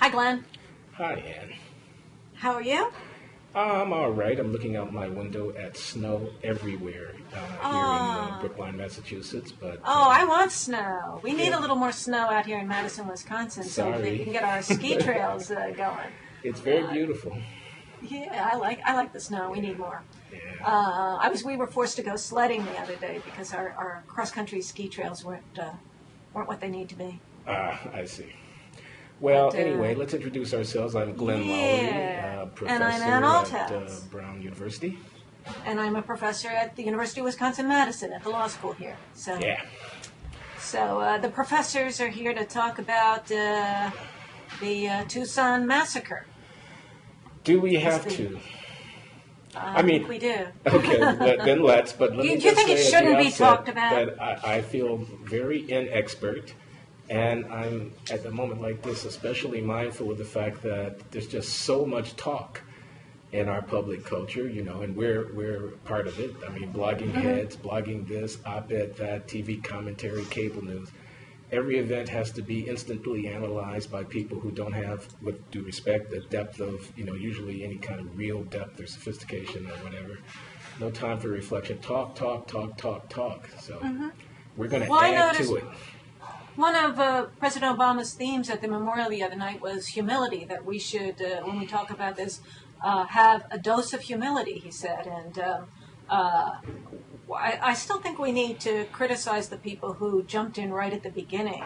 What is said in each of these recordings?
Hi, Glenn. Hi, Ann. How are you? I'm all right. I'm looking out my window at snow everywhere here in Brookline, Massachusetts. But I want snow. We need a little more snow out here in Madison, Wisconsin, so we can get our ski trails going. It's very beautiful. Yeah, I like the snow. We need more. Yeah. We were forced to go sledding the other day because our cross country ski trails weren't what they need to be. I see. Well, anyway, let's introduce ourselves. I'm Glenn Loury, professor and I'm at Althouse. At Brown University. And I'm a professor at the University of Wisconsin-Madison at the law school here. So the professors are here to talk about the Tucson massacre. Do we have to? I mean, we do. Okay, then let's. But let me do you think it shouldn't be talked about? That I feel very inexpert. And I'm, at a moment like this, especially mindful of the fact that there's just so much talk in our public culture, you know, and we're part of it. I mean, blogging heads, blogging this, op-ed that, TV commentary, cable news. Every event has to be instantly analyzed by people who don't have, with due respect, the depth of, you know, usually any kind of real depth or sophistication or whatever. No time for reflection. Talk. So we're going to add to it. One of President Obama's themes at the memorial the other night was humility, that we should, when we talk about this, have a dose of humility, he said. And I still think we need to criticize the people who jumped in right at the beginning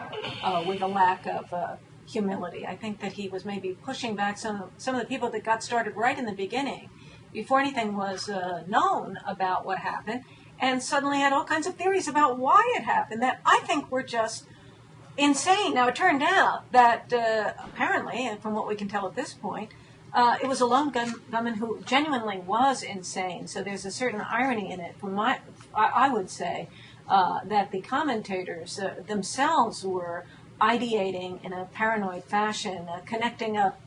with a lack of humility. I think that he was maybe pushing back some of the people that got started right in the beginning, before anything was known about what happened, and suddenly had all kinds of theories about why it happened that I think were just insane. Now, it turned out that apparently, and from what we can tell at this point, it was a lone gunman who genuinely was insane. So there's a certain irony in it. I would say that the commentators themselves were ideating in a paranoid fashion, connecting up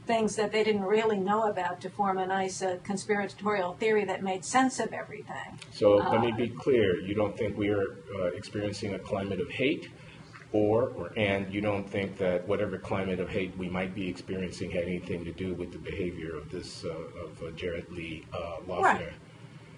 things that they didn't really know about to form a nice conspiratorial theory that made sense of everything. So let me be clear. You don't think we are experiencing a climate of hate? And you don't think that whatever climate of hate we might be experiencing had anything to do with the behavior of this of Jared Lee Loughner? Right.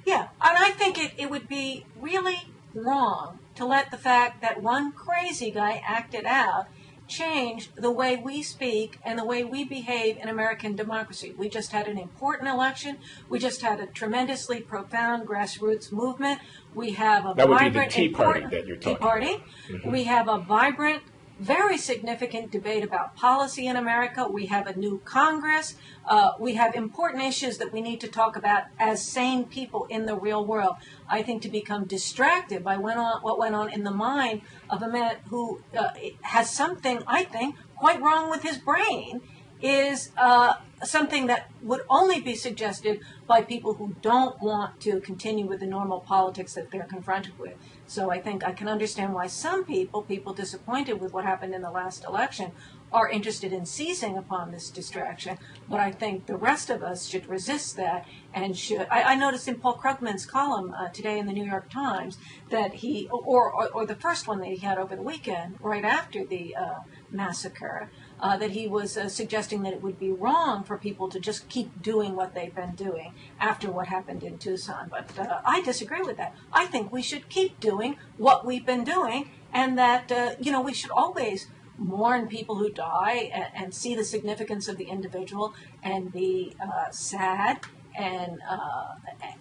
Yeah, and I think it would be really wrong to let the fact that one crazy guy acted out change the way we speak and the way we behave in American democracy. We just had an important election. We just had a tremendously profound grassroots movement. We have a that would vibrant, be the Tea Party that you're talking Tea Party. about. We have a vibrant, very significant debate about policy in America. We have a new Congress. We have important issues that we need to talk about as sane people in the real world. I think to become distracted by what went on in the mind of a man who has something, I think, quite wrong with his brain is something that would only be suggested by people who don't want to continue with the normal politics that they're confronted with. So I think I can understand why some people disappointed with what happened in the last election, are interested in seizing upon this distraction. But I think the rest of us should resist that and should. I noticed in Paul Krugman's column today in the New York Times that he, or the first one that he had over the weekend, right after the massacre, that he was suggesting that it would be wrong for people to just keep doing what they've been doing after what happened in Tucson. But I disagree with that. I think we should keep doing what we've been doing, and that we should always mourn people who die and see the significance of the individual and be sad and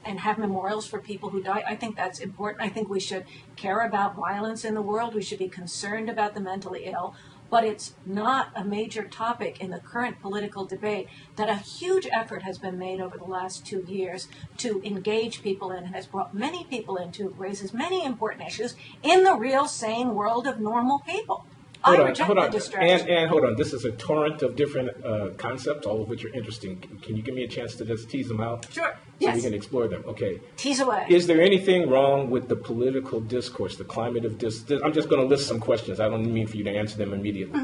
have memorials for people who die. I think that's important. I think we should care about violence in the world. We should be concerned about the mentally ill. But it's not a major topic in the current political debate that a huge effort has been made over the last 2 years to engage people in and has brought many people into, raises many important issues in the real sane world of normal people. I reject the distraction. And hold on, this is a torrent of different concepts, all of which are interesting. Can you give me a chance to just tease them out? Sure. So we can explore them. Okay. Tease away. Is there anything wrong with the political discourse, the climate of I'm just going to list some questions. I don't mean for you to answer them immediately.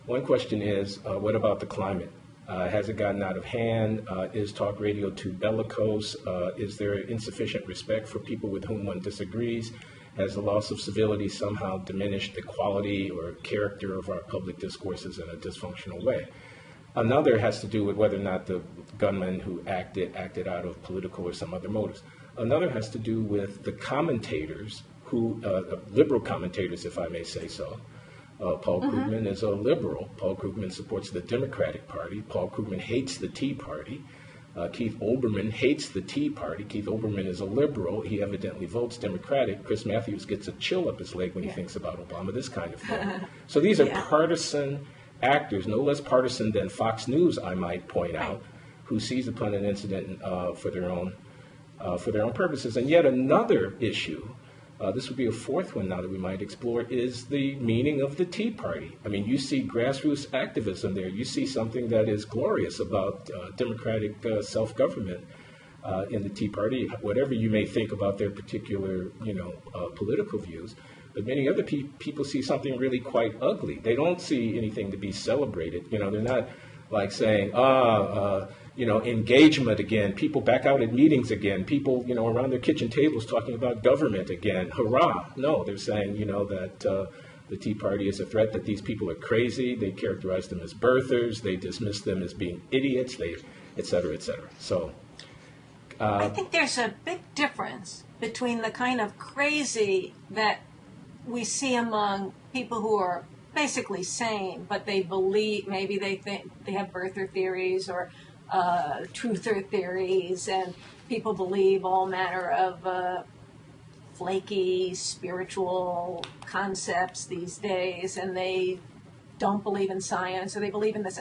One question is, what about the climate? Has it gotten out of hand? Is talk radio too bellicose? Is there insufficient respect for people with whom one disagrees? has the loss of civility somehow diminished the quality or character of our public discourses in a dysfunctional way. Another has to do with whether or not the gunman who acted out of political or some other motives. Another has to do with the commentators who, liberal commentators, if I may say so. Paul Krugman is a liberal. Paul Krugman supports the Democratic Party. Paul Krugman hates the Tea Party. Keith Olbermann hates the Tea Party. Keith Olbermann is a liberal. He evidently votes Democratic. Chris Matthews gets a chill up his leg when he thinks about Obama, this kind of thing. So these are partisan actors, no less partisan than Fox News, I might point out, who seize upon an incident for their own purposes. And yet another issue, this would be a fourth one now that we might explore, is the meaning of the Tea Party. I mean, you see grassroots activism there. You see something that is glorious about democratic self-government in the Tea Party, whatever you may think about their particular, political views. But many other people see something really quite ugly. They don't see anything to be celebrated. They're not like saying, engagement again, people back out at meetings again, people, around their kitchen tables talking about government again, hurrah. No, they're saying, that the Tea Party is a threat, that these people are crazy. They characterize them as birthers. They dismiss them as being idiots, et cetera, et cetera. So I think there's a big difference between the kind of crazy that we see among people who are basically sane, but they believe, maybe they think they have birther theories or truther theories, and people believe all manner of flaky spiritual concepts these days, and they don't believe in science, or they believe in this.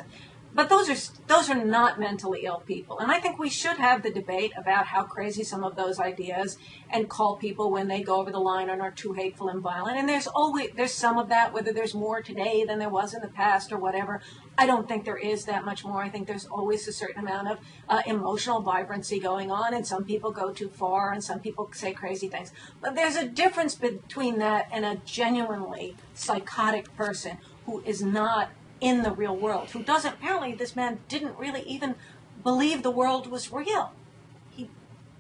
But those are not mentally ill people. And I think we should have the debate about how crazy some of those ideas, and call people when they go over the line and are too hateful and violent. And there's some of that, whether there's more today than there was in the past or whatever. I don't think there is that much more. I think there's always a certain amount of emotional vibrancy going on, and some people go too far and some people say crazy things. But there's a difference between that and a genuinely psychotic person who is not in the real world, who doesn't, apparently this man didn't really even believe the world was real. He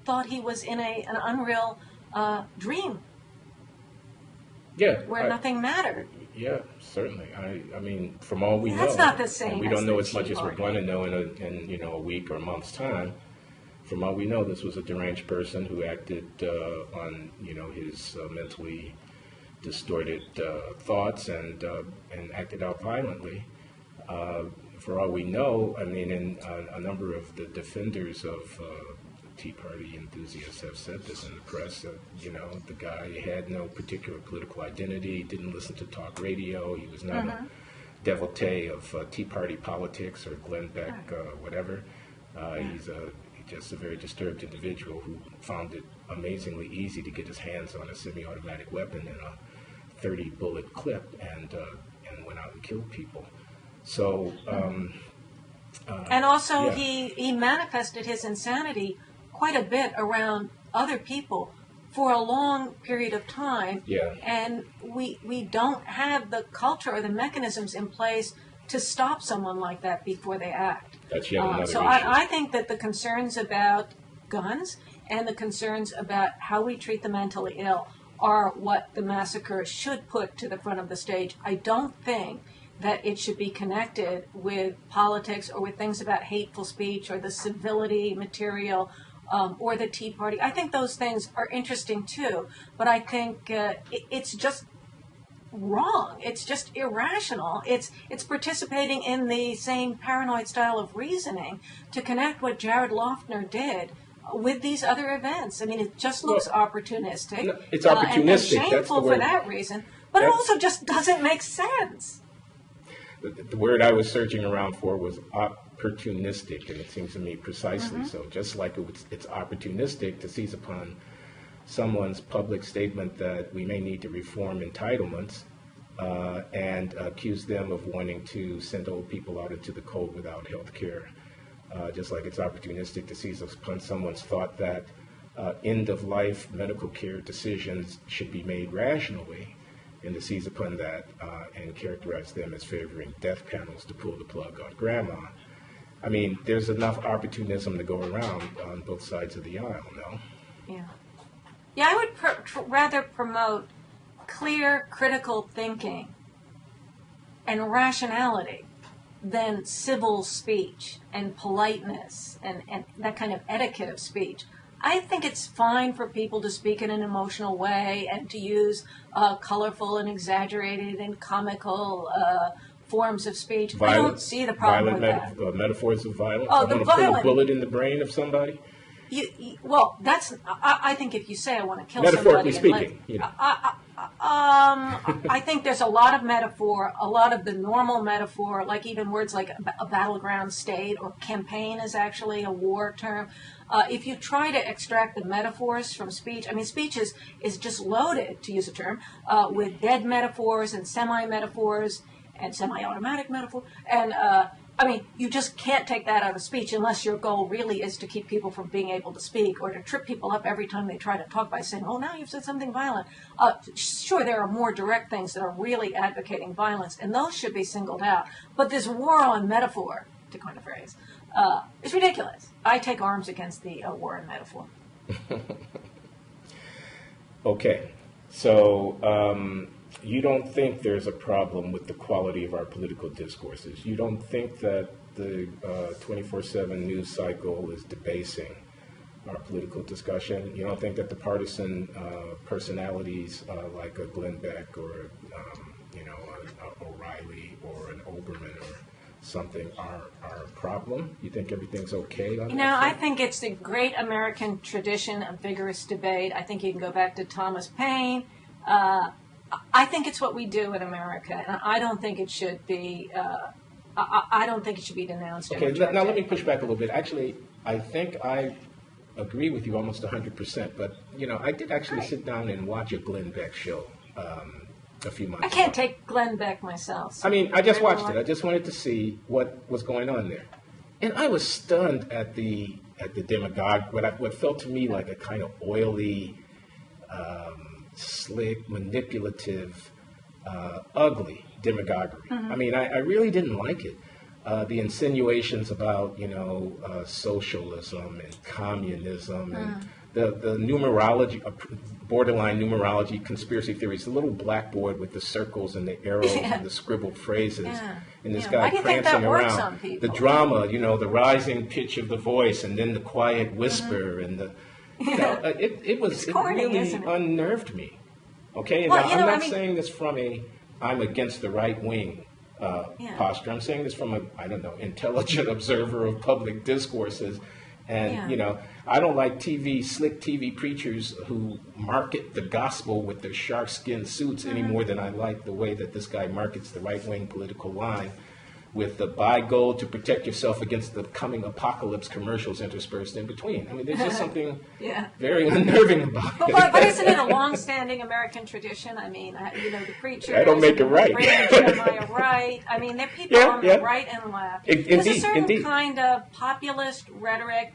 thought he was in an unreal dream. Yeah. Where nothing mattered. Yeah, certainly. I mean, from all we know. That's not the same. And we don't know as much as we're going to know in a week or a month's time. From all we know, this was a deranged person who acted on, his mentally distorted thoughts and acted out violently. For all we know, I mean, and a number of the defenders of Tea Party enthusiasts have said this in the press, the guy had no particular political identity, didn't listen to talk radio, he was not a devotee of Tea Party politics or Glenn Beck, whatever. He's just a very disturbed individual who found it amazingly easy to get his hands on a semi-automatic weapon in a 30-bullet clip and went out and killed people. So, and also he manifested his insanity quite a bit around other people for a long period of time. Yeah. And we don't have the culture or the mechanisms in place to stop someone like that before they act. That's yet another so issue. I think that the concerns about guns and the concerns about how we treat the mentally ill are what the massacre should put to the front of the stage. I don't think that it should be connected with politics or with things about hateful speech or the civility material or the Tea Party. I think those things are interesting too, but I think it's just wrong. It's just irrational. It's participating in the same paranoid style of reasoning to connect what Jared Loughner did with these other events. I mean, it just looks opportunistic. No, it's opportunistic. And shameful That's the word. For that reason. But it also just doesn't make sense. The word I was searching around for was opportunistic, and it seems to me precisely so. Just like it's opportunistic to seize upon someone's public statement that we may need to reform entitlements and accuse them of wanting to send old people out into the cold without health care. Just like it's opportunistic to seize upon someone's thought that end-of-life medical care decisions should be made rationally, and to seize upon that and characterize them as favoring death panels to pull the plug on grandma. I mean, there's enough opportunism to go around on both sides of the aisle, no? Yeah. Yeah, I would rather promote clear, critical thinking and rationality than civil speech and politeness and that kind of etiquette of speech. I think it's fine for people to speak in an emotional way and to use colorful and exaggerated and comical forms of speech. I don't see the problem with that. Metaphors of violence. Oh, I want to put a bullet in the brain of somebody. Well, that's. I think if you say I want to kill metaphorically somebody, speaking, you know. I think there's a lot of metaphor, a lot of the normal metaphor, like even words like a battleground state or campaign is actually a war term. If you try to extract the metaphors from speech, I mean, speech is just loaded, to use a term, with dead metaphors and semi-metaphors and semi-automatic metaphor. And, I mean, you just can't take that out of speech unless your goal really is to keep people from being able to speak or to trip people up every time they try to talk by saying, oh, now you've said something violent. Sure, there are more direct things that are really advocating violence, and those should be singled out. But this war on metaphor, to coin a phrase, is ridiculous. I take arms against the war on metaphor. Okay, so you don't think there's a problem with the quality of our political discourses. You don't think that the 24/7 news cycle is debasing our political discussion. You don't think that the partisan personalities like a Glenn Beck or O'Reilly or an Oberman or something are a problem? You think everything's okay on that I front? think it's the great American tradition of vigorous debate. I think you can go back to Thomas Paine. I think it's what we do in America, and I don't think it should be. I don't think it should be denounced. Okay, now let me push back a little bit. Actually, I think I agree with you almost 100%. But I did actually sit down and watch a Glenn Beck show a few months ago. I can't take Glenn Beck myself. So I mean, I just watched it. I just wanted to see what was going on there, and I was stunned at the demagogue. What felt to me like a kind of oily. Slick, manipulative, ugly demagoguery. Mm-hmm. I mean, I really didn't like it. The insinuations about, socialism and communism and the numerology, borderline numerology conspiracy theories, the little blackboard with the circles and the arrows and the scribbled phrases, and this guy Why do you think prancing that works around. on people? The drama, the rising pitch of the voice and then the quiet whisper and the... It corny, really isn't it? unnerved me. Okay, Well, now I'm not saying this from I'm against the right wing posture. I'm saying this from intelligent observer of public discourses. And, I don't like slick TV preachers who market the gospel with their shark-skinned suits any more than I like the way that this guy markets the right-wing political line with the buy gold to protect yourself against the coming apocalypse commercials interspersed in between. I mean, there's just something very unnerving about it. But isn't it a long-standing American tradition? I mean, the preachers. I don't make it right. Jeremiah Wright. I mean, there are people on the right and left. There's a certain kind of populist rhetoric.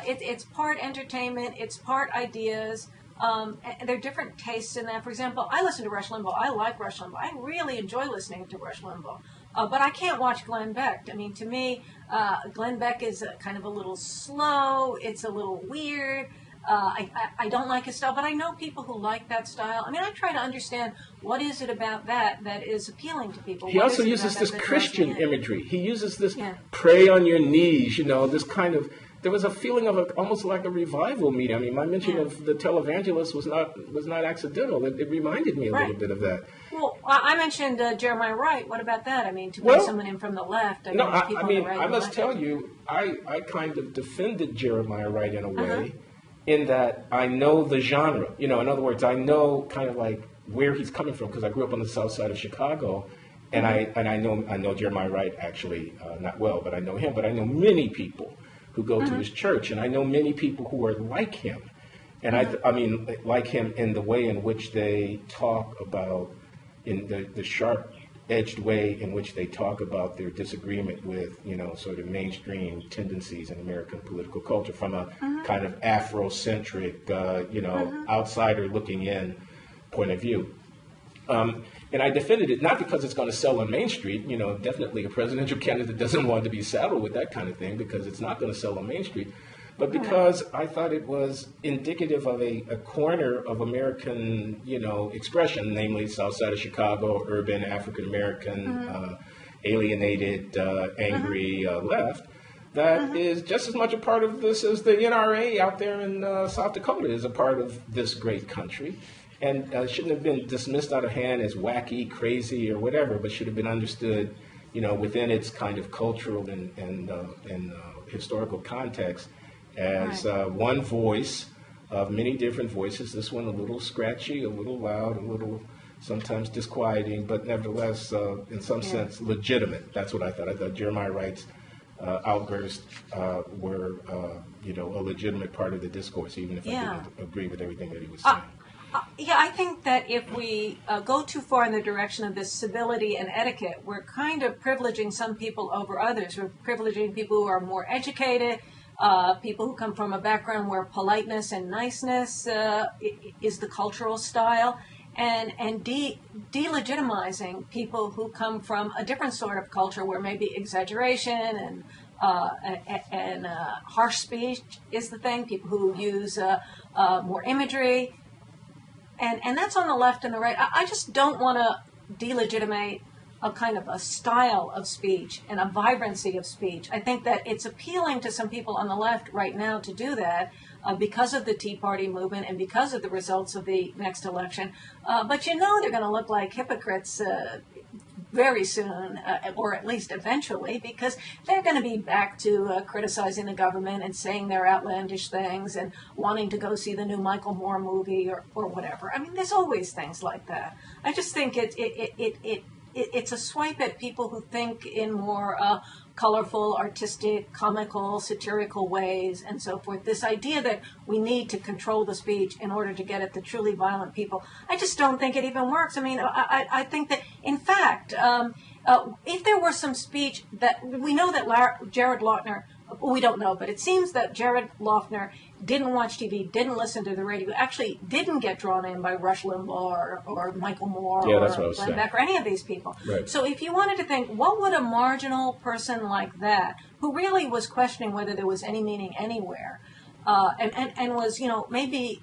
It's part entertainment. It's part ideas. And there are different tastes in that. For example, I listen to Rush Limbaugh. I like Rush Limbaugh. I really enjoy listening to Rush Limbaugh. But I can't watch Glenn Beck. I mean, to me, Glenn Beck is kind of a little slow. It's a little weird. I don't like his style, but I know people who like that style. I mean, I try to understand what is it about that is appealing to people. He also uses this Christian imagery. He uses this pray on your knees, this kind of... There was a feeling of almost like a revival meeting. I mean, my mention of the televangelist was not accidental. It reminded me a little bit of that. Well, I mentioned Jeremiah Wright. What about that? I mean, to bring someone in from the left. I must tell you, I kind of defended Jeremiah Wright in a way, in that I know the genre. In other words, I know kind of like where he's coming from because I grew up on the south side of Chicago, and I know Jeremiah Wright actually not well, but I know him. But I know many people who go to his church, and I know many people who are like him, and I mean like him in the way in which they talk about, in the sharp-edged way in which they talk about their disagreement with sort of mainstream tendencies in American political culture from a kind of Afrocentric, outsider looking in point of view. And I defended it not because it's going to sell on Main Street. Definitely a presidential candidate doesn't want to be saddled with that kind of thing because it's not going to sell on Main Street. but because I thought it was indicative of a corner of American, expression, namely South Side of Chicago, urban African American, alienated, angry left. That is just as much a part of this as the NRA out there in South Dakota is a part of this great country. And shouldn't have been dismissed out of hand as wacky, crazy, or whatever, but should have been understood, within its kind of cultural and historical context as one voice of many different voices. This one a little scratchy, a little loud, a little sometimes disquieting, but nevertheless, in some sense, legitimate. That's what I thought. I thought Jeremiah Wright's outbursts were, a legitimate part of the discourse, even if I didn't agree with everything that he was saying. I think that if we go too far in the direction of this civility and etiquette, we're kind of privileging some people over others. We're privileging people who are more educated, people who come from a background where politeness and niceness is the cultural style, and delegitimizing people who come from a different sort of culture where maybe exaggeration and harsh speech is the thing, people who use more imagery. And that's on the left and the right. I just don't want to delegitimate a kind of a style of speech and a vibrancy of speech. I think that it's appealing to some people on the left right now to do that because of the Tea Party movement and because of the results of the next election. But they're going to look like hypocrites very soon, or at least eventually, because they're going to be back to criticizing the government and saying their outlandish things and wanting to go see the new Michael Moore movie or whatever. I mean, there's always things like that. I just think it's a swipe at people who think in more colorful, artistic, comical, satirical ways and so forth. This idea that we need to control the speech in order to get at the truly violent people, I just don't think it even works. I mean, I think that, in fact, if there were some speech that we know that Jared Loughner, we don't know, but it seems that Jared Loughner didn't watch TV, didn't listen to the radio, actually didn't get drawn in by Rush Limbaugh or Michael Moore or Glenn Beck or any of these people. Right. So if you wanted to think, what would a marginal person like that, who really was questioning whether there was any meaning anywhere, and was, maybe,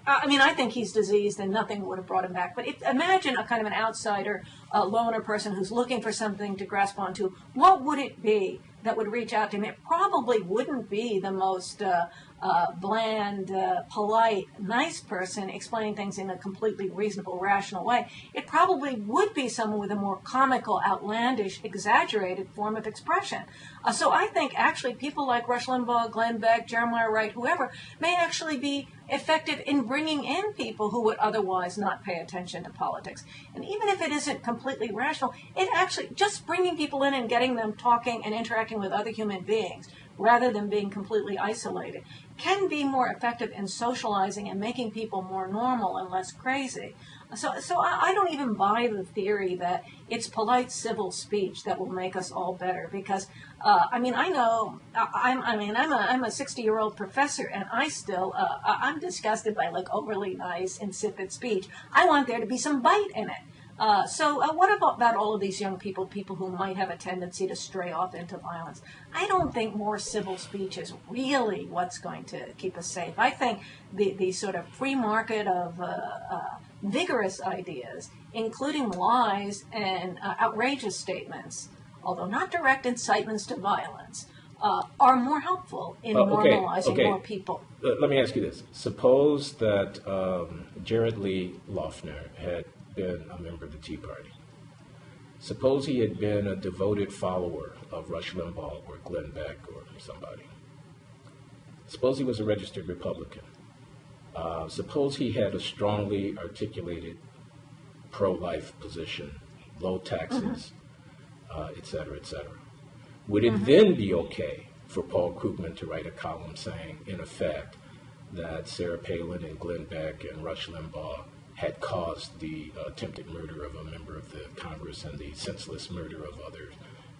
I think he's diseased and nothing would have brought him back. But imagine a kind of an outsider, a loner person who's looking for something to grasp onto. What would it be that would reach out to him? It probably wouldn't be the most bland, polite, nice person explaining things in a completely reasonable, rational way. It probably would be someone with a more comical, outlandish, exaggerated form of expression. So I think actually people like Rush Limbaugh, Glenn Beck, Jeremiah Wright, whoever, may actually be effective in bringing in people who would otherwise not pay attention to politics. And even if it isn't completely rational, it actually, just bringing people in and getting them talking and interacting with other human beings, rather than being completely isolated, can be more effective in socializing and making people more normal and less crazy. So I don't even buy the theory that it's polite civil speech that will make us all better, because I'm a 60-year-old professor, and I'm disgusted by overly nice, insipid speech. I want there to be some bite in it. So what about all of these young people who might have a tendency to stray off into violence? I don't think more civil speech is really what's going to keep us safe. I think the sort of free market of vigorous ideas, including lies and outrageous statements, although not direct incitements to violence, are more helpful in normalizing more people. Let me ask you this. Suppose that Jared Lee Loughner had been a member of the Tea Party. Suppose he had been a devoted follower of Rush Limbaugh or Glenn Beck or somebody. Suppose he was a registered Republican. Suppose he had a strongly articulated pro-life position, low taxes, et cetera, et cetera. Would it then be okay for Paul Krugman to write a column saying, in effect, that Sarah Palin and Glenn Beck and Rush Limbaugh had caused the attempted murder of a member of the Congress and the senseless murder of other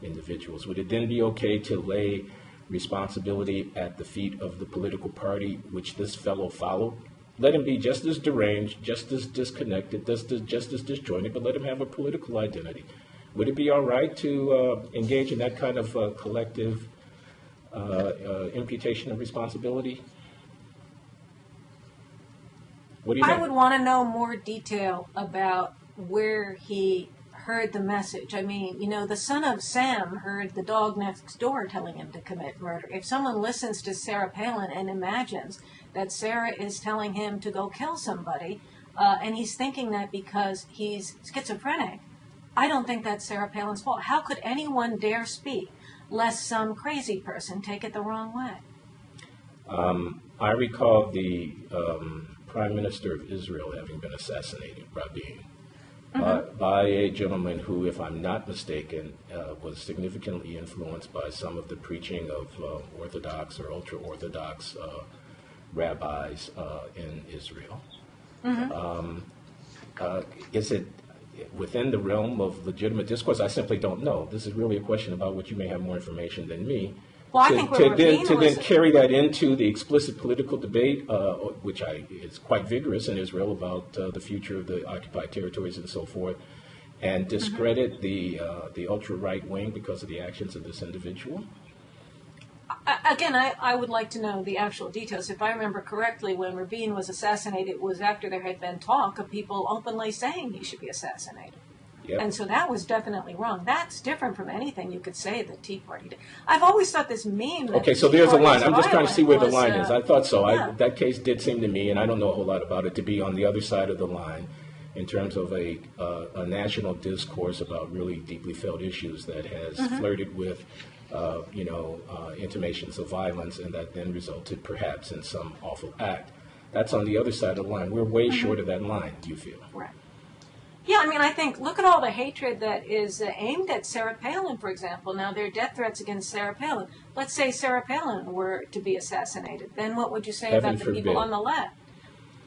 individuals? Would it then be okay to lay responsibility at the feet of the political party which this fellow followed? Let him be just as deranged, just as disconnected, just as disjointed, but let him have a political identity. Would it be all right to engage in that kind of collective imputation of responsibility? What do you think? I would want to know more detail about where he heard the message. I mean, you know, the son of Sam heard the dog next door telling him to commit murder. If someone listens to Sarah Palin and imagines that Sarah is telling him to go kill somebody, and he's thinking that because he's schizophrenic, I don't think that's Sarah Palin's fault. How could anyone dare speak lest some crazy person take it the wrong way? I recall the Prime Minister of Israel having been assassinated, Rabin, by a gentleman who, if I'm not mistaken, was significantly influenced by some of the preaching of Orthodox or ultra-Orthodox rabbis in Israel. Is it within the realm of legitimate discourse? I simply don't know. This is really a question about which you may have more information than me. Well, I think to then carry that into the explicit political debate, which is quite vigorous in Israel about the future of the occupied territories and so forth, and discredit the ultra right wing because of the actions of this individual. Again, I would like to know the actual details. If I remember correctly, when Rabin was assassinated, it was after there had been talk of people openly saying he should be assassinated. Yep. And so that was definitely wrong. That's different from anything you could say the Tea Party did. I've always thought this meme. That okay, so there's a line. I'm just trying to see where the was, line is. I thought so. Yeah. That case did seem to me, and I don't know a whole lot about it, to be on the other side of the line in terms of a national discourse about really deeply felt issues that has flirted with, intimations of violence, and that then resulted perhaps in some awful act. That's on the other side of the line. We're way short of that line, do you feel? Right. Yeah, I mean, I think, look at all the hatred that is aimed at Sarah Palin, for example. Now, there are death threats against Sarah Palin. Let's say Sarah Palin were to be assassinated. Then what would you say about the people on the left?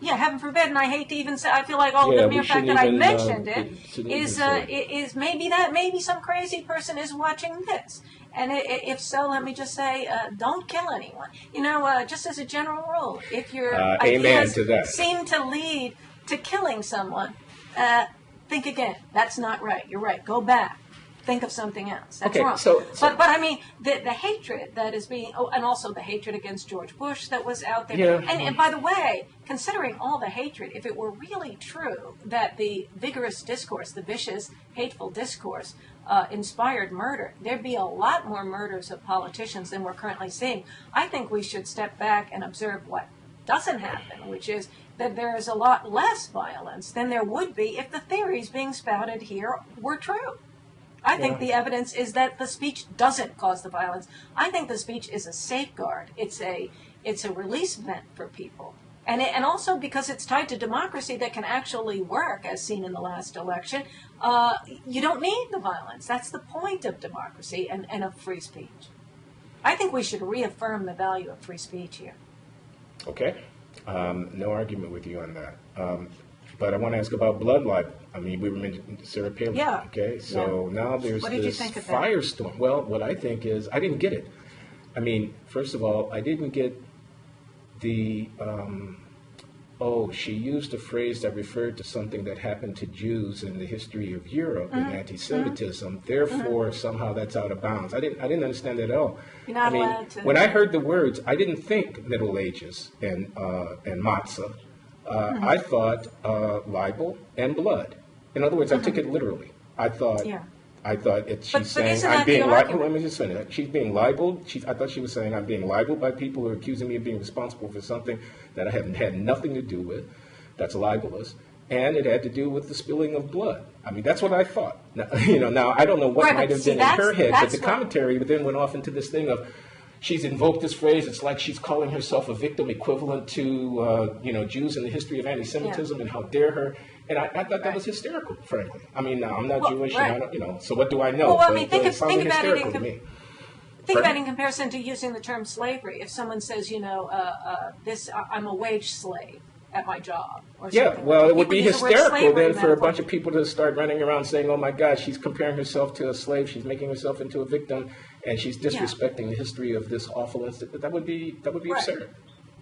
Yeah, heaven forbid, and I hate to even say, I feel like the mere fact that I mentioned it is maybe some crazy person is watching this. And if so, let me just say, don't kill anyone. You know, just as a general rule, if your ideas seem to lead to killing someone, think again. That's not right. You're right. Go back. Think of something else. That's wrong. But I mean, the hatred that is being, and also the hatred against George Bush that was out there. Yeah. And by the way, considering all the hatred, if it were really true that the vigorous discourse, the vicious, hateful discourse, inspired murder, there'd be a lot more murders of politicians than we're currently seeing. I think we should step back and observe what doesn't happen, which is that there is a lot less violence than there would be if the theories being spouted here were true. I think the evidence is that the speech doesn't cause the violence. I think the speech is a safeguard. It's a release vent for people. And also because it's tied to democracy that can actually work, as seen in the last election, you don't need the violence. That's the point of democracy and of free speech. I think we should reaffirm the value of free speech here. Okay. No argument with you on that. But I want to ask about blood libel. I mean, we were mentioning Sarah Palin. Yeah. Okay, so now there's this firestorm. Well, what I think is, I didn't get it. I mean, first of all, I didn't get the, she used a phrase that referred to something that happened to Jews in the history of Europe in anti-Semitism. Therefore, somehow that's out of bounds. I didn't understand that at all. You're not allowed to. When I heard the words, I didn't think Middle Ages and matzah. I thought libel and blood. In other words, I took it literally. I thought she's saying I'm being libeled. Let me just finish. She's being libeled. I thought she was saying I'm being libeled by people who are accusing me of being responsible for something that I haven't had nothing to do with. That's libelous. And it had to do with the spilling of blood. I mean, that's what I thought. Now I don't know what might have been in her head, but the commentary then went off into this thing of, she's invoked this phrase. It's like she's calling herself a victim equivalent to, Jews in the history of anti-Semitism, and how dare her. And I thought that was hysterical, frankly. I mean, now, I'm not Jewish, and I don't, so what do I know? Well, I mean, think about it in comparison to using the term slavery. If someone says, I'm a wage slave at my job, or something. Yeah, well, it would be hysterical then for a bunch of people to start running around saying, oh my God, she's comparing herself to a slave, she's making herself into a victim, and she's disrespecting the history of this awful incident. That would be absurd.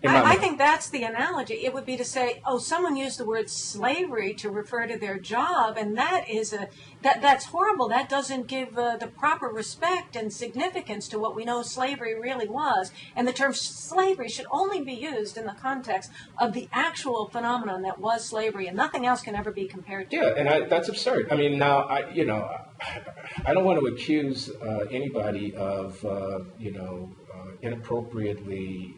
I think that's the analogy. It would be to say, someone used the word slavery to refer to their job, and that is That's horrible. That doesn't give the proper respect and significance to what we know slavery really was. And the term slavery should only be used in the context of the actual phenomenon that was slavery, and nothing else can ever be compared to. Yeah, and that's absurd. I mean, now I don't want to accuse anybody of inappropriately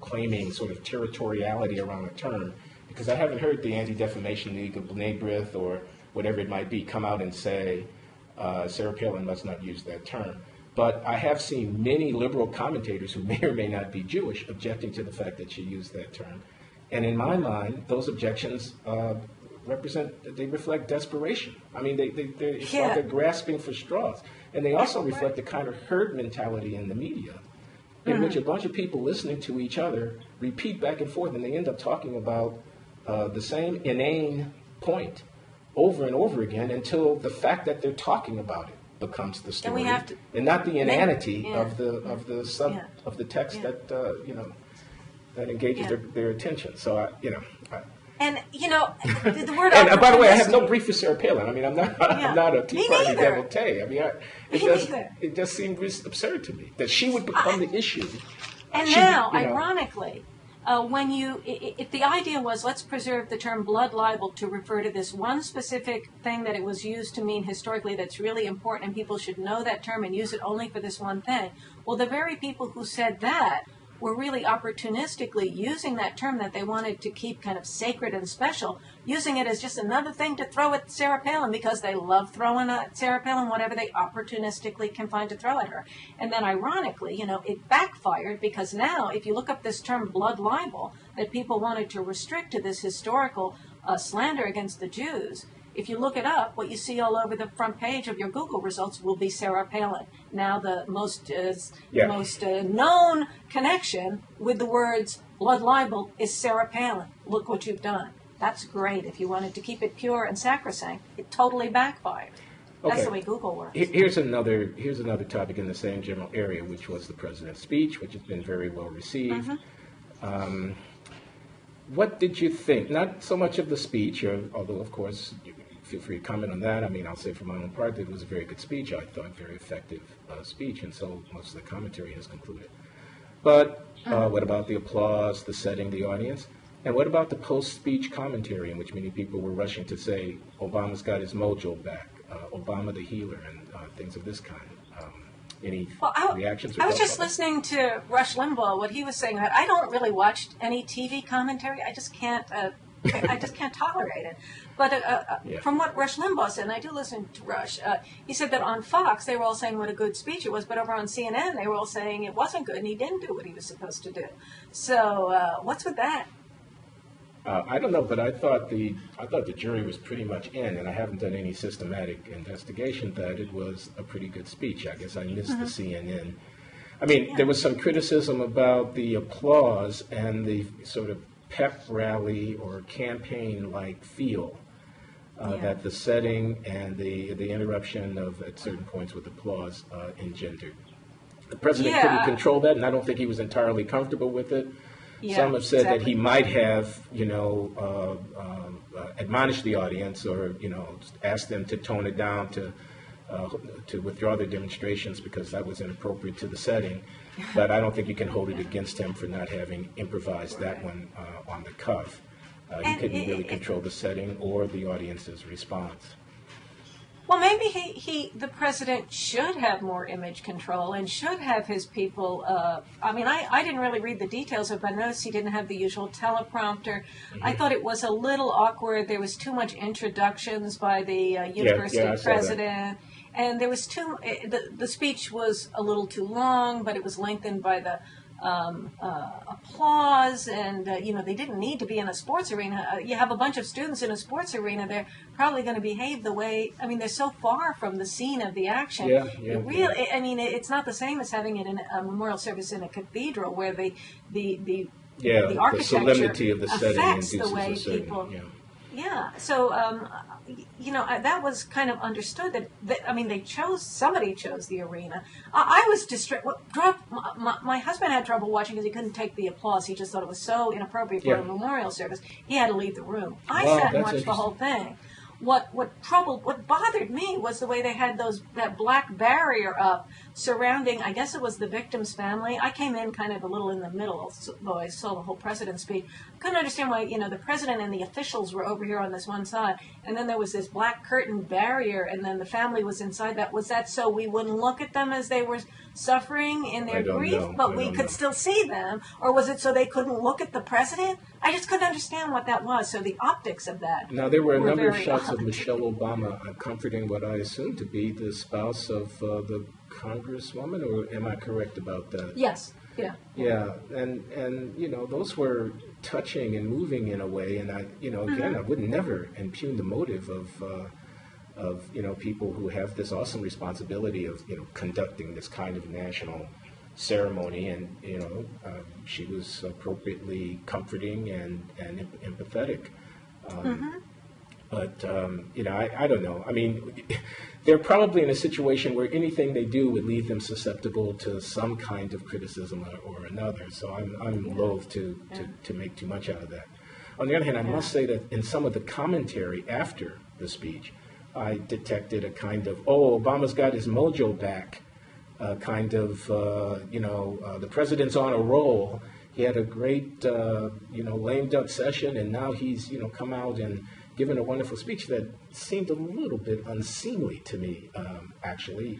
claiming sort of territoriality around a term, because I haven't heard the Anti-Defamation League of B'nai B'rith or whatever it might be come out and say Sarah Palin must not use that term. But I have seen many liberal commentators who may or may not be Jewish objecting to the fact that she used that term. And in my mind, those objections reflect desperation. I mean, it's like they're grasping for straws. And they also reflect the kind of herd mentality in the media, in which a bunch of people listening to each other repeat back and forth, and they end up talking about the same inane point over and over again until the fact that they're talking about it becomes the story, and not the inanity of the text that that engages their attention. So the word. And by the way, I have no brief for Sarah Palin. I mean, I'm not a Tea Party devotee. I mean, it just seemed absurd to me that she would become the issue. And now, ironically, if the idea was let's preserve the term blood libel to refer to this one specific thing that it was used to mean historically that's really important and people should know that term and use it only for this one thing, well, the very people who said that were really opportunistically using that term that they wanted to keep kind of sacred and special, using it as just another thing to throw at Sarah Palin because they love throwing at Sarah Palin whatever they opportunistically can find to throw at her. And then ironically, it backfired, because now if you look up this term blood libel that people wanted to restrict to this historical slander against the Jews, if you look it up, what you see all over the front page of your Google results will be Sarah Palin. Now the most known connection with the words blood libel is Sarah Palin. Look what you've done. That's great. If you wanted to keep it pure and sacrosanct, it totally backfired. That's the way Google works. Here's another topic in the same general area, which was the president's speech, which has been very well received. What did you think? Not so much of the speech, although of course feel free to comment on that. I mean, I'll say for my own part that it was a very good speech. I thought very effective speech, and so most of the commentary has concluded. But what about the applause, the setting, the audience? And what about the post-speech commentary in which many people were rushing to say, Obama's got his mojo back, Obama the healer, and things of this kind? Any reactions? I was just listening to Rush Limbaugh, what he was saying. That I don't really watch any TV commentary. I just can't tolerate it. But from what Rush Limbaugh said, and I do listen to Rush, he said that on Fox they were all saying what a good speech it was, but over on CNN they were all saying it wasn't good and he didn't do what he was supposed to do. So what's with that? I don't know, but I thought the jury was pretty much in, and I haven't done any systematic investigation, that it was a pretty good speech. I guess I missed the CNN. I mean, there was some criticism about the applause and the sort of pep rally or campaign-like feel that the setting and the interruption at certain points with applause engendered. The president couldn't control that, and I don't think he was entirely comfortable with it. Some have said that he might have, admonished the audience or, asked them to tone it down, to withdraw their demonstrations because that was inappropriate to the setting. But I don't think you can hold it against him for not having improvised that one on the cuff. He couldn't really control the setting or the audience's response. Well, maybe the president should have more image control and should have his people. I didn't really read the details of it, but I noticed he didn't have the usual teleprompter. I thought it was a little awkward. There was too much introductions by the university president. And there was the speech was a little too long, but it was lengthened by the applause, and they didn't need to be in a sports arena. You have a bunch of students in a sports arena; they're probably going to behave the way. I mean, they're so far from the scene of the action. It's not the same as having it in a memorial service in a cathedral, where the architecture, the solemnity of the setting affects the induces way a setting, people. So that was kind of understood that somebody chose the arena. I was distracted. My husband had trouble watching because he couldn't take the applause. He just thought it was so inappropriate for a memorial service. He had to leave the room. I sat and watched the whole thing. what bothered me was the way they had that black barrier up surrounding, I guess it was the victim's family. I came in kind of a little in the middle, though I saw the whole president's speech. I couldn't understand why, the president and the officials were over here on this one side, and then there was this black curtain barrier, and then the family was inside that. Was that so we wouldn't look at them as they were suffering in their grief, but we could still see them? Or was it so they couldn't look at the president? I just couldn't understand what that was. So the optics of that. Now, there were a number of shots of Michelle Obama comforting what I assume to be the spouse of the Congresswoman, or am I correct about that? Yes. Yeah. Yeah, and those were touching and moving in a way, and I again, I would never impugn the motive of people who have this awesome responsibility of conducting this kind of national ceremony, and she was appropriately comforting and empathetic. But I don't know. I mean, they're probably in a situation where anything they do would leave them susceptible to some kind of criticism or another. So I'm loath to make too much out of that. On the other hand, I must say that in some of the commentary after the speech, I detected a kind of, Obama's got his mojo back, kind of, the president's on a roll. He had a great, lame duck session, and now he's, come out and given a wonderful speech that seemed a little bit unseemly to me, actually.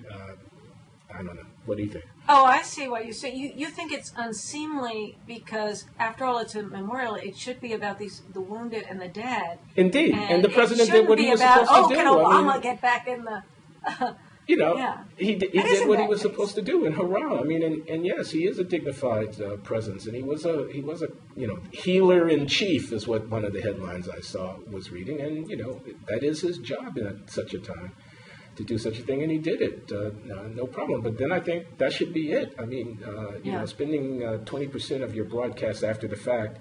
I don't know. What do you think? Oh, I see what you say. You think it's unseemly because, after all, it's a memorial. It should be about the wounded and the dead. Indeed. And the president did what he was supposed to do. Can Obama get back in the... he did what he was supposed to do, and hurrah! I mean, and yes, he is a dignified presence, and he was a healer in chief, is what one of the headlines I saw was reading, and that is his job at such a time, to do such a thing, and he did it, no problem. But then I think that should be it. I mean, spending 20% of your broadcast after the fact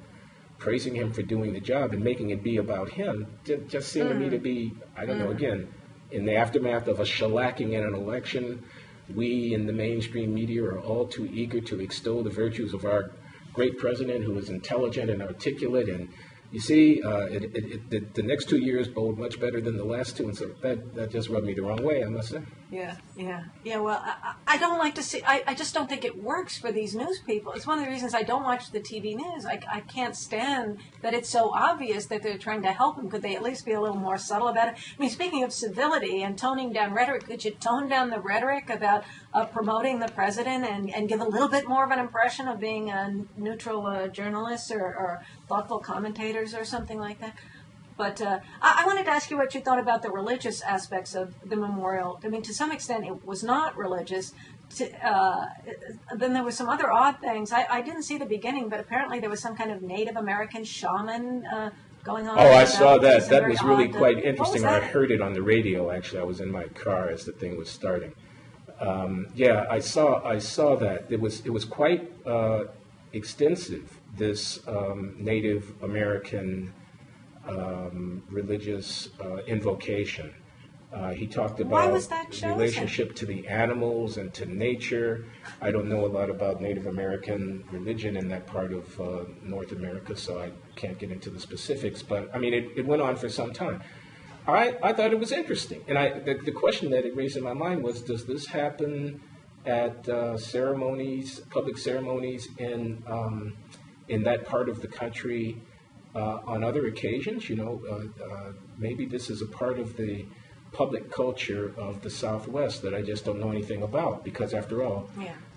praising him for doing the job and making it be about him just seemed to me to be, I don't know, again. In the aftermath of a shellacking in an election, we in the mainstream media are all too eager to extol the virtues of our great president, who is intelligent and articulate. And you see, the next 2 years bode much better than the last two, and so that just rubbed me the wrong way, I must say. Yeah. Well, I don't like to see. I just don't think it works for these news people. It's one of the reasons I don't watch the TV news. I can't stand that it's so obvious that they're trying to help him. Could they at least be a little more subtle about it? I mean, speaking of civility and toning down rhetoric, could you tone down the rhetoric about promoting the president and give a little bit more of an impression of being a neutral journalist or thoughtful commentators or something like that? But I wanted to ask you what you thought about the religious aspects of the memorial. I mean, to some extent, it was not religious. Then there were some other odd things. I didn't see the beginning, but apparently there was some kind of Native American shaman going on. Oh, I saw that. That was really quite interesting. I heard it on the radio, actually. I was in my car as the thing was starting. I saw that. It was quite extensive, this Native American religious invocation. He talked about relationship to the animals and to nature. I don't know a lot about Native American religion in that part of North America, so I can't get into the specifics. But I mean, it went on for some time. I thought it was interesting, and the question that it raised in my mind was: does this happen at ceremonies, public ceremonies in that part of the country? On other occasions, maybe this is a part of the public culture of the Southwest that I just don't know anything about, because after all,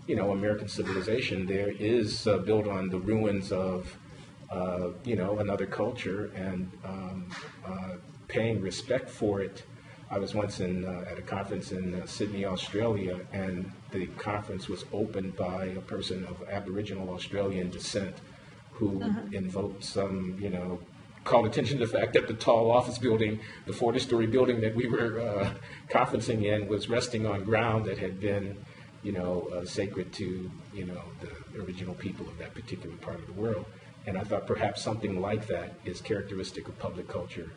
American civilization there is built on the ruins of, another culture, and paying respect for it. I was once at a conference in Sydney, Australia, and the conference was opened by a person of Aboriginal Australian descent, who invoked some, called attention to the fact that the tall office building, the 40-story building that we were conferencing in, was resting on ground that had been, sacred to, the original people of that particular part of the world. And I thought perhaps something like that is characteristic of public culture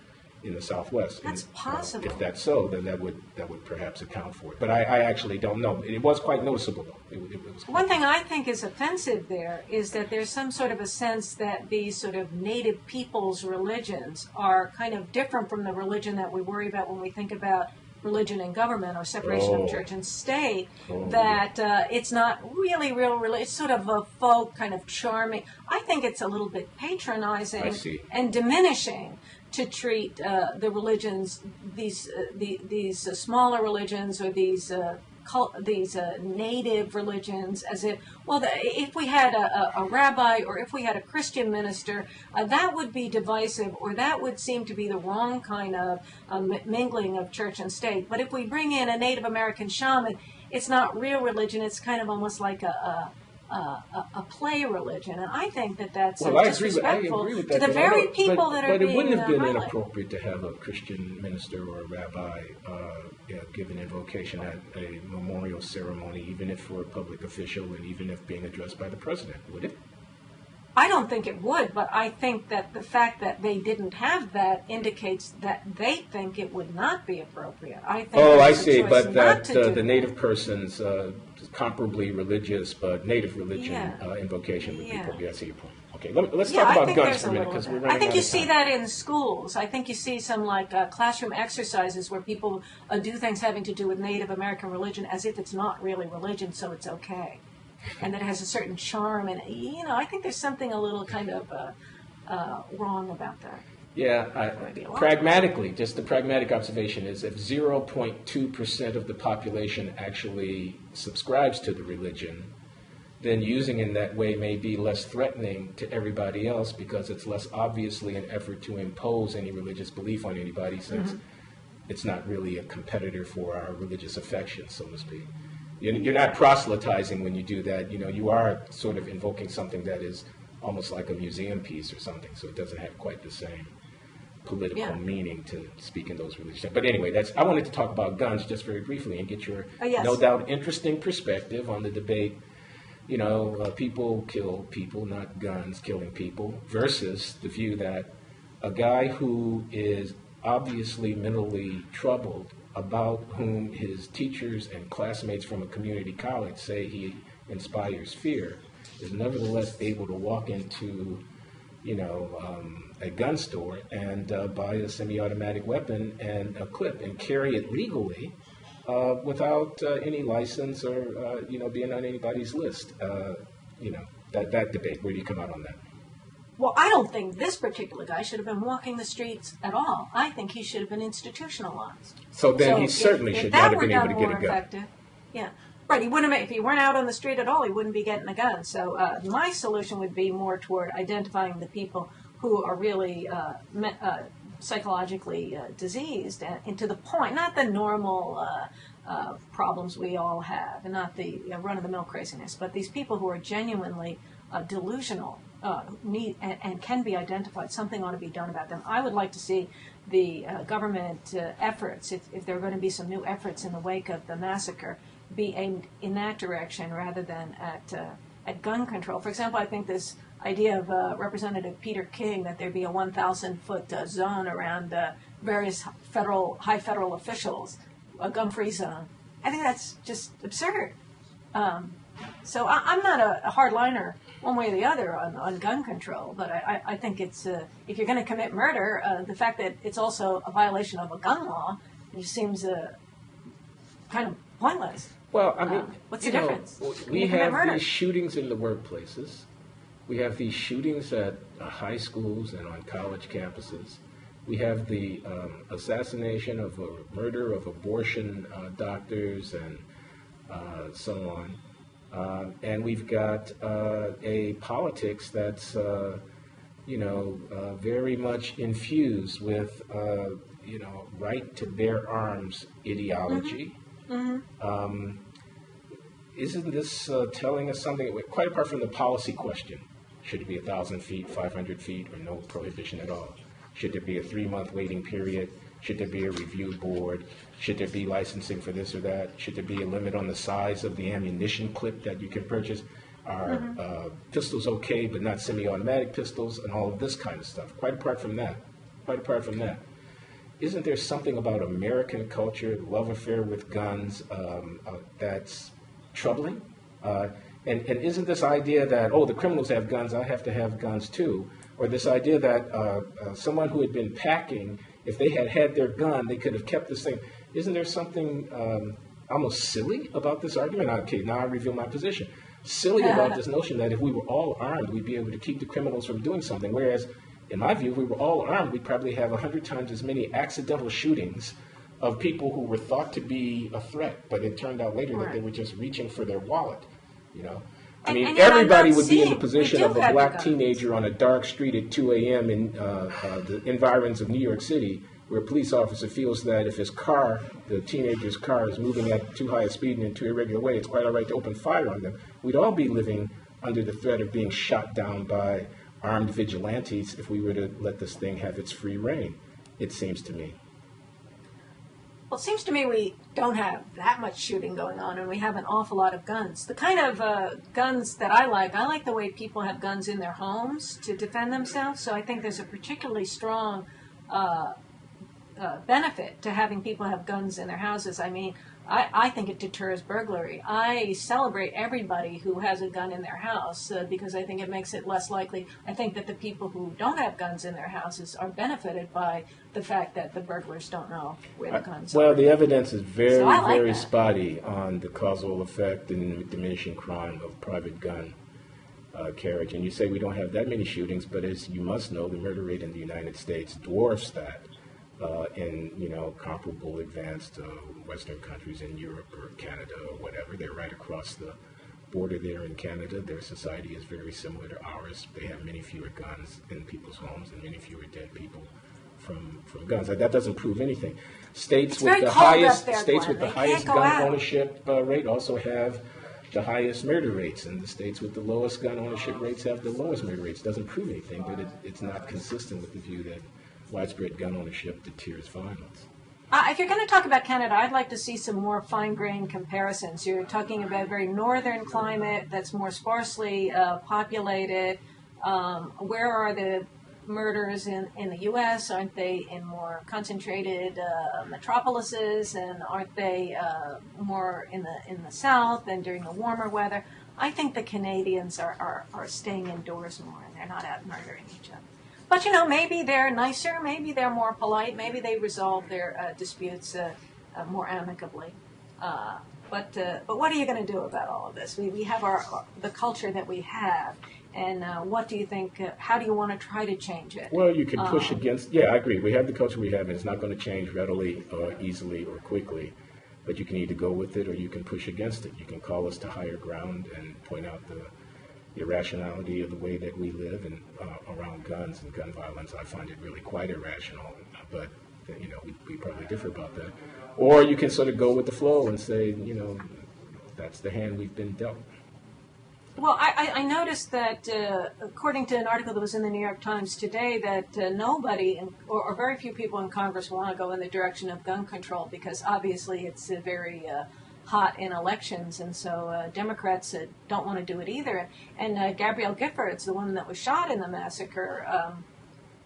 in the Southwest. That's And, possible. if that's so, then that would perhaps account for it. But I actually don't know. It was quite noticeable, though. It was One thing I think is offensive there is that there's some sort of a sense that these sort of native peoples' religions are kind of different from the religion that we worry about when we think about religion and government or separation of church and state, that it's not really real religion. It's sort of a folk kind of charming. I think it's a little bit patronizing and diminishing to treat the religions, these smaller religions or these native religions, as if, well, if we had a rabbi or if we had a Christian minister, that would be divisive, or that would seem to be the wrong kind of mingling of church and state. But if we bring in a Native American shaman, it's not real religion. It's kind of almost like a play religion, and I think that that's disrespectful to the very people that are being highlighted. But it wouldn't have been inappropriate to have a Christian minister or a rabbi give an invocation at a memorial ceremony, even if for a public official and even if being addressed by the president, would it? I don't think it would, but I think that the fact that they didn't have that indicates that they think it would not be appropriate. I think I see, but that the native person's comparably religious, but native religion invocation would be appropriate. I see your point. Okay, let's talk about guns for a minute, because we're running out of time. I think you see that in schools. I think you see some classroom exercises where people do things having to do with Native American religion as if it's not really religion, so it's okay. And that it has a certain charm, and I think there's something a little kind of wrong about that. Yeah, pragmatically, just the pragmatic observation is if 0.2% of the population actually subscribes to the religion, then using it in that way may be less threatening to everybody else because it's less obviously an effort to impose any religious belief on anybody, since it's not really a competitor for our religious affections, so to speak. You're not proselytizing when you do that. You are sort of invoking something that is almost like a museum piece or something, so it doesn't have quite the same political meaning to speak in those religions. But anyway, I wanted to talk about guns just very briefly and get your, no doubt, interesting perspective on the debate. People kill people, not guns killing people, versus the view that a guy who is obviously mentally troubled, about whom his teachers and classmates from a community college say he inspires fear, is nevertheless able to walk into, a gun store and buy a semi-automatic weapon and a clip and carry it legally without any license or, being on anybody's list. That debate, where do you come out on that? Well, I don't think this particular guy should have been walking the streets at all. I think he should have been institutionalized. So then he certainly should not have been able to get a gun. Effective, yeah. Right, if he weren't out on the street at all, he wouldn't be getting a gun. So my solution would be more toward identifying the people who are really psychologically diseased, and to the point, not the normal problems we all have, and not the run-of-the-mill craziness, but these people who are genuinely delusional, need and can be identified. Something ought to be done about them. I would like to see the government efforts, if there are going to be some new efforts in the wake of the massacre, be aimed in that direction rather than at gun control. For example, I think this idea of Representative Peter King, that there be a 1,000-foot zone around various high federal officials, a gun-free zone. I think that's just absurd. So I'm not a hardliner one way or the other on gun control, but I think it's if you're going to commit murder, the fact that it's also a violation of a gun law, it seems kind of pointless. Well, I mean, what's the difference? We have these shootings in the workplaces. We have these shootings at high schools and on college campuses. We have the assassination of a murder of abortion doctors and so on. And we've got a politics that's, very much infused with, right to bear arms ideology. Mm-hmm. Isn't this telling us something, quite apart from the policy question? Should it be 1,000 feet, 500 feet, or no prohibition at all? Should there be a 3-month waiting period? Should there be a review board? Should there be licensing for this or that? Should there be a limit on the size of the ammunition clip that you can purchase? Are pistols okay, but not semi-automatic pistols, and all of this kind of stuff? Quite apart from that. isn't there something about American culture, love affair with guns, that's troubling? And isn't this idea that, oh, the criminals have guns, I have to have guns too? Or this idea that someone who had been packing, if they had had their gun, they could have kept this thing. Isn't there something almost silly about this argument? Okay, now I reveal my position. Silly about this notion that if we were all armed, we'd be able to keep the criminals from doing something. Whereas, in my view, if we were all armed, we'd probably have 100 times as many accidental shootings of people who were thought to be a threat, but it turned out later that they were just reaching for their wallet, you know. I mean, everybody would be in the position of a black teenager on a dark street at 2 a.m. in the environs of New York City, where a police officer feels that if his car, the teenager's car, is moving at too high a speed and in too irregular way, it's quite all right to open fire on them. We'd all be living under the threat of being shot down by armed vigilantes if we were to let this thing have its free reign, it seems to me. Well, it seems to me we don't have that much shooting going on, and we have an awful lot of guns. The kind of guns that I like the way people have guns in their homes to defend themselves, so I think there's a particularly strong benefit to having people have guns in their houses. I mean, I think it deters burglary. I celebrate everybody who has a gun in their house because I think it makes it less likely. I think that the people who don't have guns in their houses are benefited by the fact that the burglars don't know where the guns are. Well, the evidence is very spotty on the causal effect and diminishing crime of private gun carriage. And you say we don't have that many shootings, but as you must know, the murder rate in the United States dwarfs that. In comparable advanced Western countries in Europe or Canada or whatever. They're right across the border there in Canada. Their society is very similar to ours. They have many fewer guns in people's homes and many fewer dead people from guns. That doesn't prove anything. States with the highest gun ownership rate also have the highest murder rates, and the states with the lowest gun ownership rates have the lowest murder rates. Doesn't prove anything, but it's not consistent with the view that widespread gun ownership deters violence. If you're going to talk about Canada, I'd like to see some more fine-grained comparisons. You're talking about a very northern climate that's more sparsely populated. Where are the murders in the U.S.? Aren't they in more concentrated metropolises? And aren't they more in the South and during the warmer weather? I think the Canadians are staying indoors more, and they're not out murdering each other. But, maybe they're nicer, maybe they're more polite, maybe they resolve their disputes more amicably. But what are you going to do about all of this? We have the culture that we have, and what do you think, how do you want to try to change it? Well, you can push against, I agree. We have the culture we have, and it's not going to change readily or easily or quickly. But you can either go with it or you can push against it. You can call us to higher ground and point out the irrationality of the way that we live and around guns and gun violence. I find it really quite irrational, but we probably differ about that. Or you can sort of go with the flow and say, that's the hand we've been dealt. Well, I noticed that according to an article that was in the New York Times today, that nobody or very few people in Congress want to go in the direction of gun control because obviously it's very hot in elections, and so Democrats don't want to do it either. And Gabrielle Giffords, the woman that was shot in the massacre,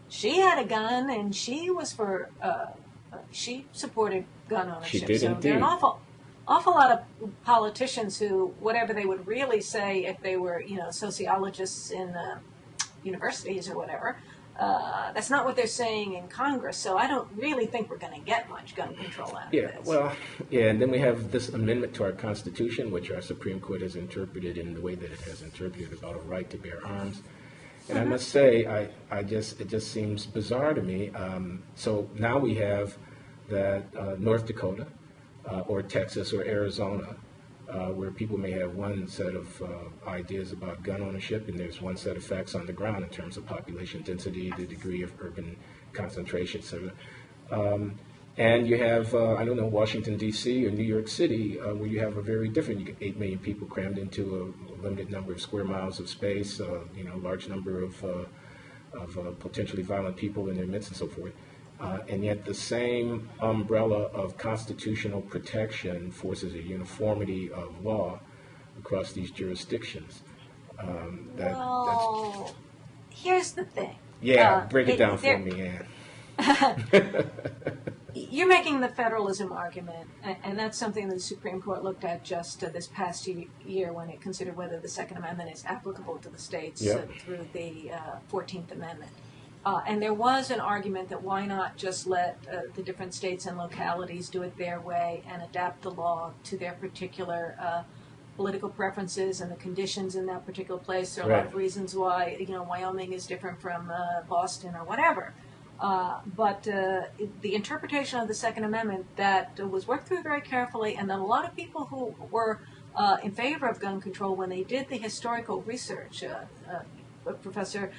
she had a gun, and she was she supported gun ownership. She did so indeed. There are an awful lot of politicians who, whatever they would really say if they were, sociologists in universities or whatever, that's not what they're saying in Congress, so I don't really think we're going to get much gun control out of this. And then we have this amendment to our Constitution, which our Supreme Court has interpreted in the way that it has interpreted about a right to bear arms. And I must say, it just seems bizarre to me. So now we have that North Dakota or Texas or Arizona, where people may have one set of ideas about gun ownership, and there's one set of facts on the ground in terms of population density, the degree of urban concentration, etc. And you have, Washington, D.C. or New York City, where you have a very different, you get 8 million people crammed into a limited number of square miles of space, a large number of potentially violent people in their midst and so forth. And yet the same umbrella of constitutional protection forces a uniformity of law across these jurisdictions. Here's the thing. Break it down for me, Ann. You're making the federalism argument, and that's something that the Supreme Court looked at just this past year when it considered whether the Second Amendment is applicable to the states through the 14th Amendment. And there was an argument that why not just let the different states and localities do it their way and adapt the law to their particular political preferences and the conditions in that particular place. There are a lot of reasons why, Wyoming is different from Boston or whatever. But the interpretation of the Second Amendment that was worked through very carefully, and then a lot of people who were in favor of gun control, when they did the historical research, Professor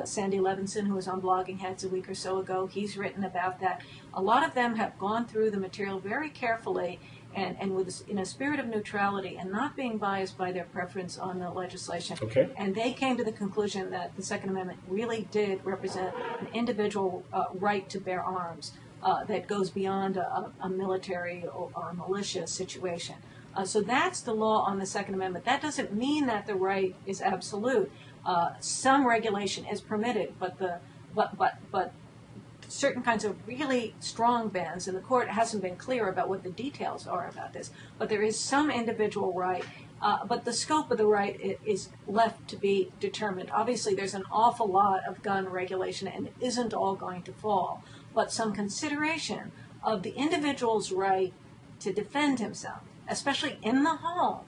Sandy Levinson, who was on Blogging Heads a week or so ago, he's written about that. A lot of them have gone through the material very carefully and in a spirit of neutrality and not being biased by their preference on the legislation. Okay. And they came to the conclusion that the Second Amendment really did represent an individual right to bear arms that goes beyond a military or militia situation. So that's the law on the Second Amendment. That doesn't mean that the right is absolute. Some regulation is permitted, but certain kinds of really strong bans, and the court hasn't been clear about what the details are about this, but there is some individual right, but the scope of the right is left to be determined. Obviously, there's an awful lot of gun regulation, and it isn't all going to fall, but some consideration of the individual's right to defend himself, especially in the home,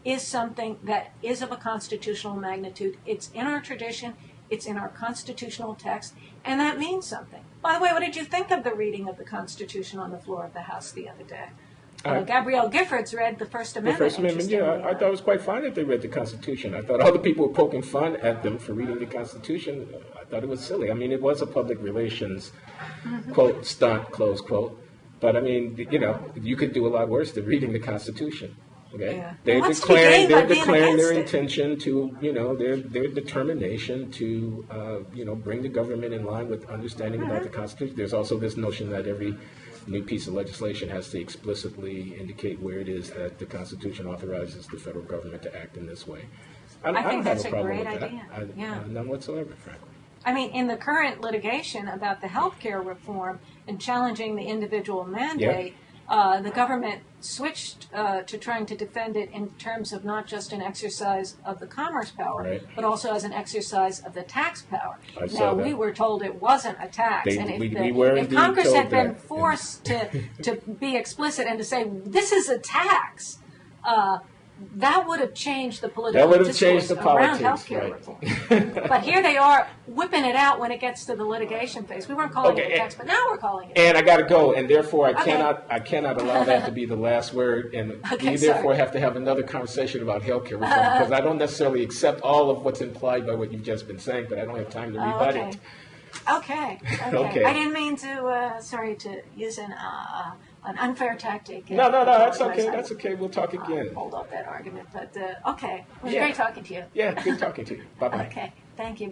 is something that is of a constitutional magnitude. It's in our tradition, it's in our constitutional text, and that means something. By the way, what did you think of the reading of the Constitution on the floor of the House the other day? Gabrielle Giffords read the First Amendment. The First Amendment, yeah. I thought it was quite fine that they read the Constitution. I thought all the people were poking fun at them for reading the Constitution. I thought it was silly. I mean, it was a public relations, quote, stunt, close quote. But, I mean, you could do a lot worse than reading the Constitution. Okay, yeah. they're declaring their intention to, their determination to, bring the government in line with understanding about the Constitution. There's also this notion that every new piece of legislation has to explicitly indicate where it is that the Constitution authorizes the federal government to act in this way. I think that's have a problem great with idea. that. None whatsoever, frankly. I mean, in the current litigation about the health care reform and challenging the individual mandate, the government switched to trying to defend it in terms of not just an exercise of the commerce power, but also as an exercise of the tax power. Now, we were told it wasn't a tax, and if Congress had been forced to be explicit and to say, this is a tax, that would have changed the political discourse around health care reform. But here they are whipping it out when it gets to the litigation phase. We weren't calling it a tax, but now we're calling it. And I got to go, and therefore I cannot allow that to be the last word. And we therefore have to have another conversation about health care reform, because I don't necessarily accept all of what's implied by what you've just been saying, but I don't have time to rebut it. Okay. I didn't mean to, to use an unfair tactic. No, that's okay. That's okay. We'll talk again. Hold up that argument, but okay. It was great talking to you. Yeah, good talking to you. Bye-bye. Okay, thank you.